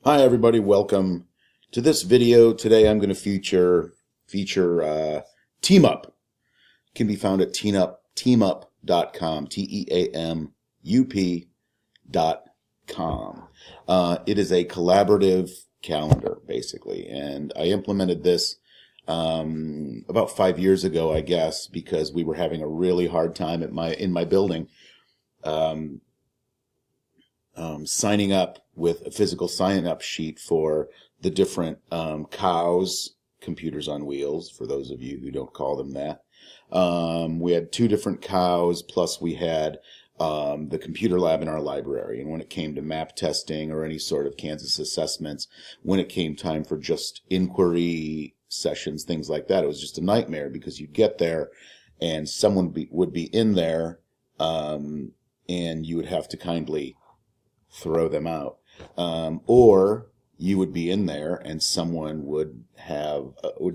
Hi everybody, welcome to this video. Today I'm going to feature Teamup. It can be found at teamup.com, teamup.com. It is a collaborative calendar, basically, and I implemented this about 5 years ago, I guess, because we were having a really hard time in my building signing up with a physical sign-up sheet for the different cows, computers on wheels, for those of you who don't call them that. We had 2 different cows, plus we had the computer lab in our library. And when it came to map testing or any sort of Kansas assessments, when it came time for just inquiry sessions, things like that, it was just a nightmare because you'd get there and someone would be in there and you would have to kindly throw them out. Or you would be in there and someone would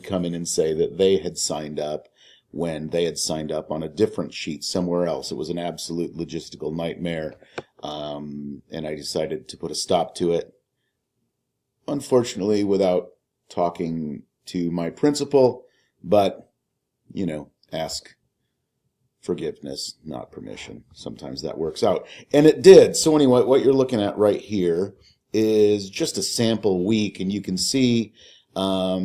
come in and say that they had signed up when they had signed up on a different sheet somewhere else. It was an absolute logistical nightmare, and I decided to put a stop to it. Unfortunately, without talking to my principal, but, ask forgiveness, not permission. Sometimes that works out. And it did. So anyway, what you're looking at right here is just a sample week, and you can see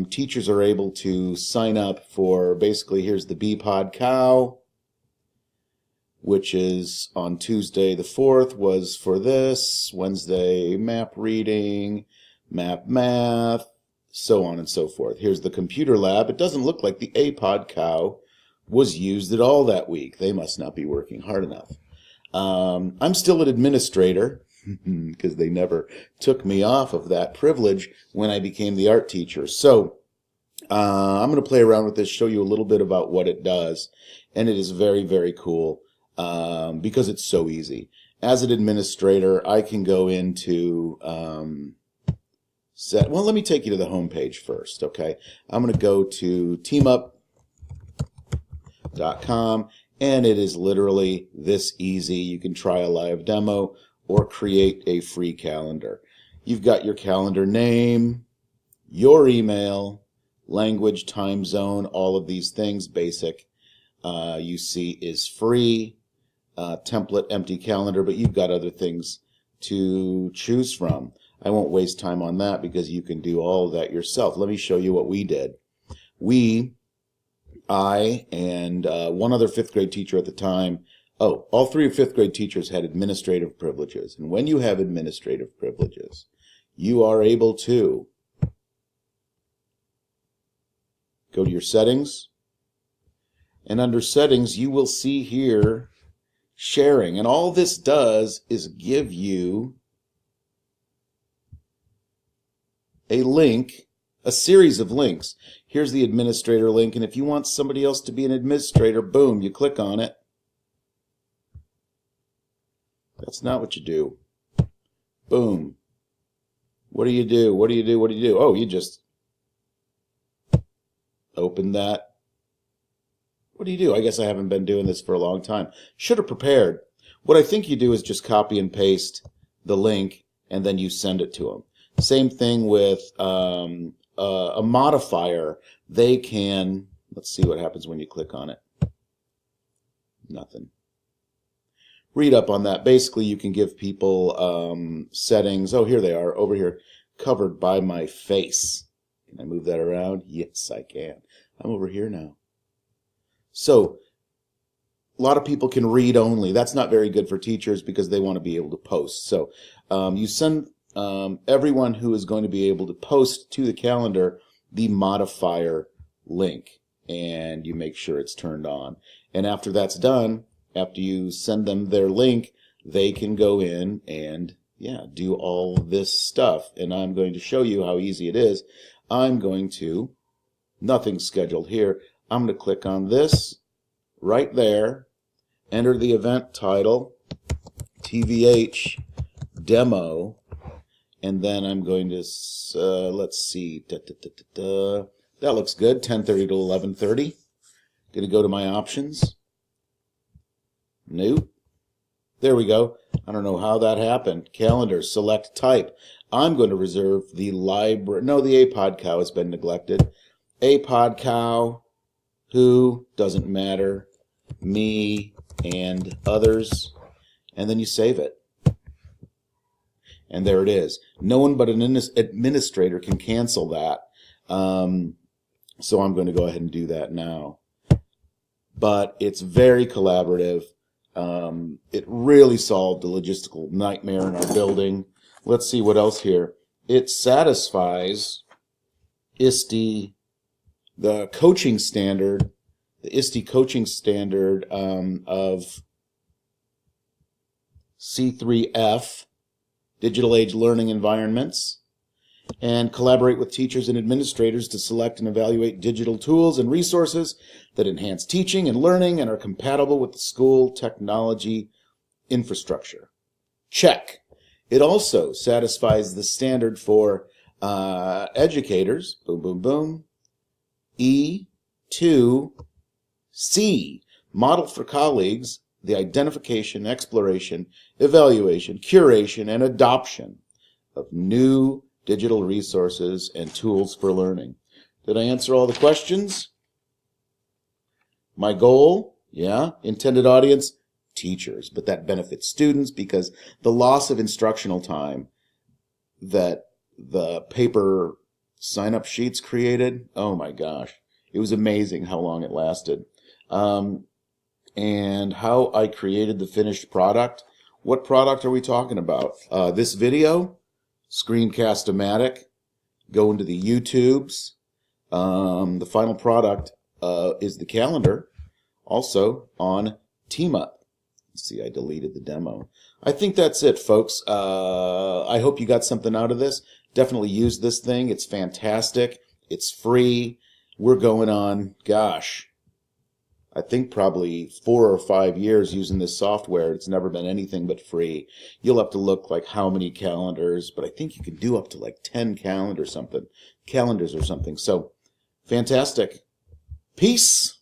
teachers are able to sign up for, basically, here's the B-Pod Cow, which is on Tuesday the 4th, was for this, Wednesday map reading, map math, so on and so forth. Here's the computer lab. It doesn't look like the A-Pod Cow was used at all that week. They must not be working hard enough. I'm still an administrator because they never took me off of that privilege when I became the art teacher. So I'm going to play around with this, show you a little bit about what it does. And it is very, very cool because it's so easy. As an administrator, I can go into well, let me take you to the home page first, okay? I'm going to go to Teamup.com, and it is literally this easy. You can try a live demo or create a free calendar. You've got your calendar name, your email, language, time zone, all of these things, basic. You see is free, template, empty calendar, but you've got other things to choose from. I won't waste time on that because you can do all of that yourself. Let me show you what we did. I and one other 5th grade teacher at the time, all 3 of 5th grade teachers had administrative privileges. And when you have administrative privileges, you are able to go to your settings, and under settings you will see here sharing. And all this does is give you a link, a series of links. Here's the administrator link, and if you want somebody else to be an administrator, boom, you click on it. That's not what you do. Boom. What do you do? What do you do? What do you do? Oh, you just open that. What do you do? I guess I haven't been doing this for a long time. Should have prepared. What I think you do is just copy and paste the link, and then you send it to them. Same thing with a modifier. They can, let's see what happens when you click on it. Nothing. Read up on that. Basically, you can give people settings. Oh, here they are, over here, covered by my face. Can I move that around? Yes, I can. I'm over here now. So, a lot of people can read only. That's not very good for teachers because they want to be able to post. So, you send everyone who is going to be able to post to the calendar the modifier link, and you make sure it's turned on. And after that's done, after you send them their link, they can go in and do all this stuff. And I'm going to show you how easy it is. I'm going to, nothing's scheduled here, I'm going to click on this right there, enter the event title, TVH demo, and then I'm going to, let's see, that looks good, 10:30 to 11:30. Going to go to my options. Nope. There we go. I don't know how that happened. Calendar, select type. I'm going to reserve the library. No, the APOD cow has been neglected. APOD cow, who, doesn't matter, me, and others. And then you save it. And there it is. No one but an administrator can cancel that. So I'm going to go ahead and do that now. But it's very collaborative. It really solved a logistical nightmare in our building. Let's see what else here. It satisfies ISTE, the coaching standard, the ISTE coaching standard of C3F, Digital Age Learning Environments, and collaborate with teachers and administrators to select and evaluate digital tools and resources that enhance teaching and learning and are compatible with the school technology infrastructure. Check. It also satisfies the standard for educators, boom, boom, boom, E2C, model for colleagues, the identification, exploration, evaluation, curation, and adoption of new digital resources and tools for learning. Did I answer all the questions? My goal? Yeah. Intended audience? Teachers. But that benefits students because the loss of instructional time that the paper sign-up sheets created, oh my gosh. It was amazing how long it lasted. And how I created the finished product. What product are we talking about? This video, Screencast-O-Matic, go into the YouTubes. The final product is the calendar, also on Teamup. See, I deleted the demo. I think that's it, folks. I hope you got something out of this. Definitely use this thing. It's fantastic. It's free. We're going on, gosh, I think probably 4 or 5 years using this software. It's never been anything but free. You'll have to look like how many calendars, but I think you can do up to like 10 calendars or something. So, fantastic. Peace.